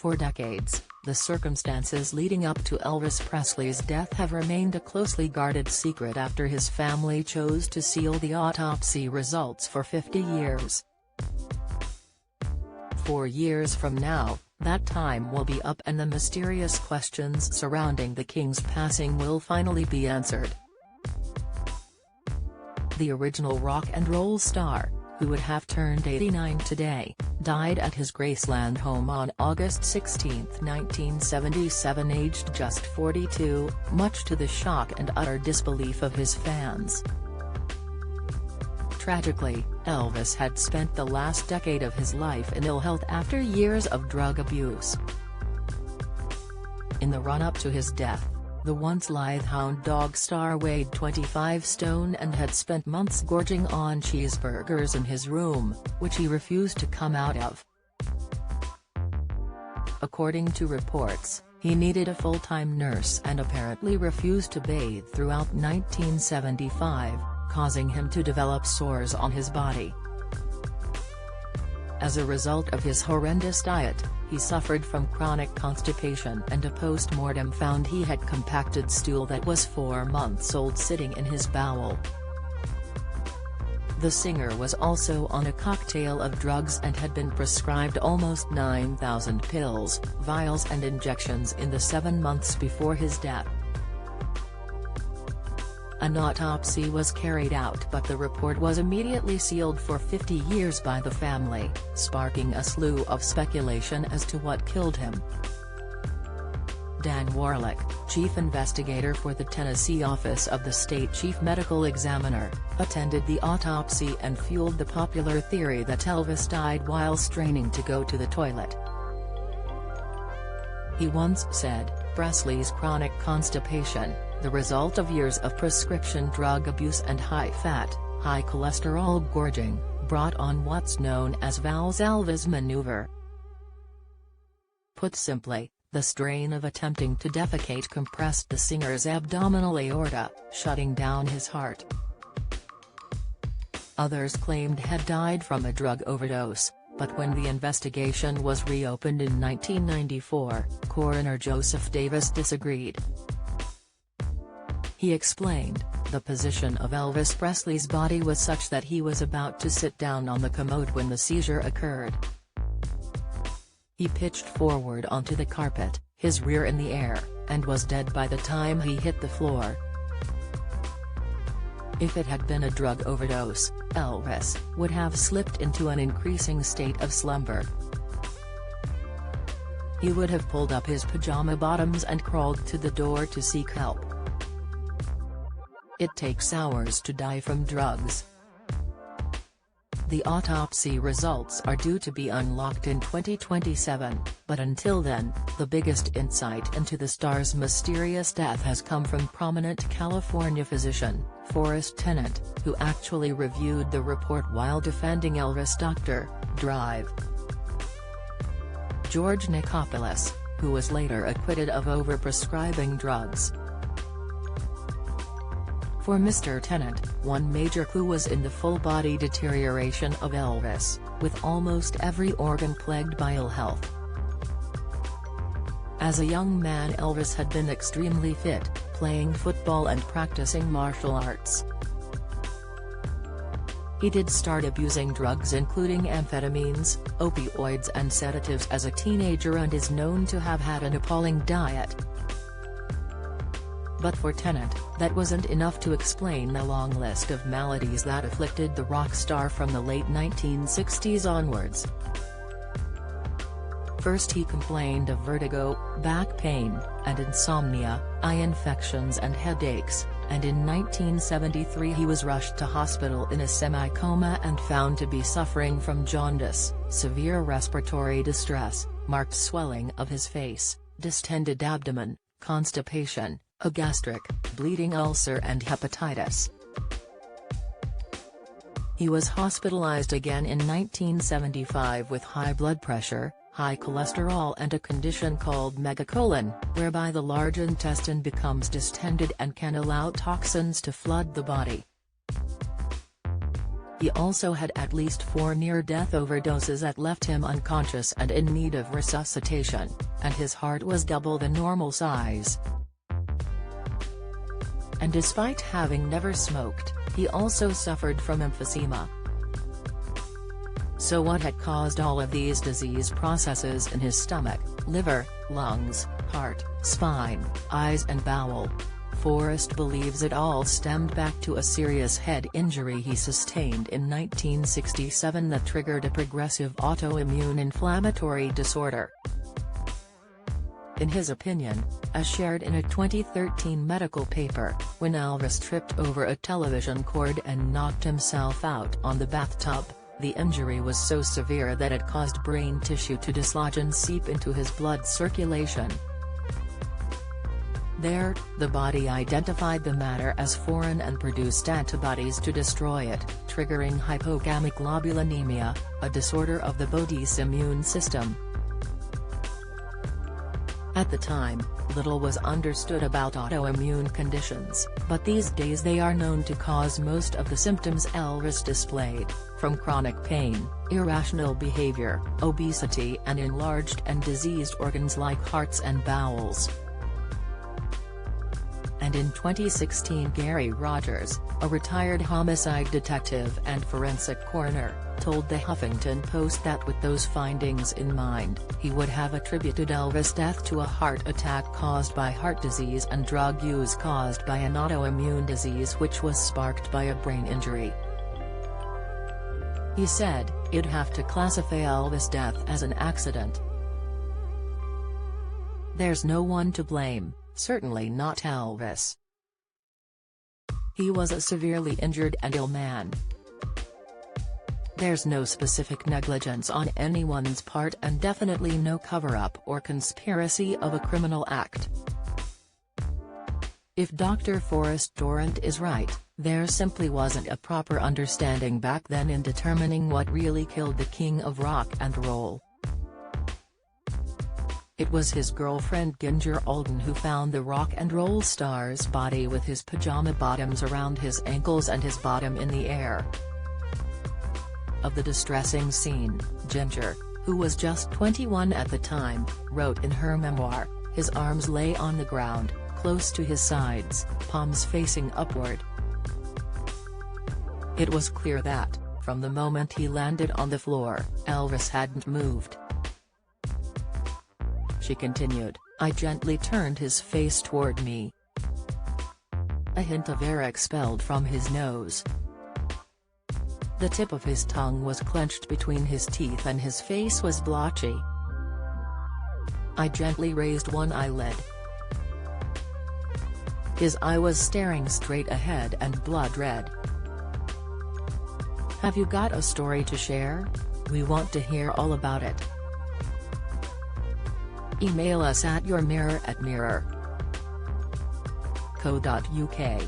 For decades, the circumstances leading up to Elvis Presley's death have remained a closely guarded secret after his family chose to seal the autopsy results for 50 years. 4 years from now, that time will be up and the mysterious questions surrounding the King's passing will finally be answered. The original rock and roll star, who would have turned 89 today, died at his Graceland home on August 16, 1977, aged just 42, much to the shock and utter disbelief of his fans. Tragically, Elvis had spent the last decade of his life in ill health after years of drug abuse. In the run-up to his death, the once lithe hound dog star weighed 25 stone and had spent months gorging on cheeseburgers in his room, which he refused to come out of. According to reports, he needed a full-time nurse and apparently refused to bathe throughout 1975, causing him to develop sores on his body. As a result of his horrendous diet, he suffered from chronic constipation, and a post-mortem found he had compacted stool that was 4 months old sitting in his bowel. The singer was also on a cocktail of drugs and had been prescribed almost 9,000 pills, vials and injections in the 7 months before his death. An autopsy was carried out, but the report was immediately sealed for 50 years by the family, sparking a slew of speculation as to what killed him. Dan Warlick, chief investigator for the Tennessee office of the state chief medical examiner, attended the autopsy and fueled the popular theory that Elvis died while straining to go to the toilet. He once said, "Presley's chronic constipation, the result of years of prescription drug abuse and high-fat, high-cholesterol gorging, brought on what's known as Valsalva's maneuver." Put simply, the strain of attempting to defecate compressed the singer's abdominal aorta, shutting down his heart. Others claimed he had died from a drug overdose, but when the investigation was reopened in 1994, coroner Joseph Davis disagreed. He explained, "The position of Elvis Presley's body was such that he was about to sit down on the commode when the seizure occurred. He pitched forward onto the carpet, his rear in the air, and was dead by the time he hit the floor. If it had been a drug overdose, Elvis would have slipped into an increasing state of slumber. He would have pulled up his pajama bottoms and crawled to the door to seek help. It takes hours to die from drugs." The autopsy results are due to be unlocked in 2027, but until then, the biggest insight into the star's mysterious death has come from prominent California physician, Forrest Tennant, who actually reviewed the report while defending Elvis' Dr. Drive. George Nicopolis, who was later acquitted of overprescribing drugs. For Mr. Tennant, one major clue was in the full-body deterioration of Elvis, with almost every organ plagued by ill health. As a young man, Elvis had been extremely fit, playing football and practicing martial arts. He did start abusing drugs including amphetamines, opioids and sedatives as a teenager and is known to have had an appalling diet. But for Tennant, that wasn't enough to explain the long list of maladies that afflicted the rock star from the late 1960s onwards. First he complained of vertigo, back pain, and insomnia, eye infections and headaches, and in 1973 he was rushed to hospital in a semi-coma and found to be suffering from jaundice, severe respiratory distress, marked swelling of his face, distended abdomen, constipation, a gastric, bleeding ulcer and hepatitis. He was hospitalized again in 1975 with high blood pressure, high cholesterol and a condition called megacolon, whereby the large intestine becomes distended and can allow toxins to flood the body. He also had at least 4 near-death overdoses that left him unconscious and in need of resuscitation, and his heart was double the normal size. And despite having never smoked, he also suffered from emphysema. So what had caused all of these disease processes in his stomach, liver, lungs, heart, spine, eyes and bowel? Forrest believes it all stemmed back to a serious head injury he sustained in 1967 that triggered a progressive autoimmune inflammatory disorder. In his opinion, as shared in a 2013 medical paper, when Elvis tripped over a television cord and knocked himself out on the bathtub, the injury was so severe that it caused brain tissue to dislodge and seep into his blood circulation. There, the body identified the matter as foreign and produced antibodies to destroy it, triggering hypogammaglobulinemia, a disorder of the body's immune system. At the time, little was understood about autoimmune conditions, but these days they are known to cause most of the symptoms Elvis displayed, from chronic pain, irrational behavior, obesity and enlarged and diseased organs like hearts and bowels. And in 2016 Gary Rogers, a retired homicide detective and forensic coroner, told the Huffington Post that with those findings in mind, he would have attributed Elvis' death to a heart attack caused by heart disease and drug use caused by an autoimmune disease which was sparked by a brain injury. He said, "I'd have to classify Elvis' death as an accident. There's no one to blame, certainly not Elvis. He was a severely injured and ill man. There's no specific negligence on anyone's part and definitely no cover-up or conspiracy of a criminal act. If Dr. Forrest Durant is right, there simply wasn't a proper understanding back then in determining what really killed the king of rock and roll. It was his girlfriend Ginger Alden who found the rock and roll star's body with his pajama bottoms around his ankles and his bottom in the air." Of the distressing scene, Ginger, who was just 21 at the time, wrote in her memoir, "His arms lay on the ground, close to his sides, palms facing upward. It was clear that, from the moment he landed on the floor, Elvis hadn't moved." She continued, "I gently turned his face toward me. A hint of air expelled from his nose. The tip of his tongue was clenched between his teeth and his face was blotchy. I gently raised one eyelid. His eye was staring straight ahead and blood red. Have you got a story to share? We want to hear all about it. Email us at yourmirror@mirror.co.uk.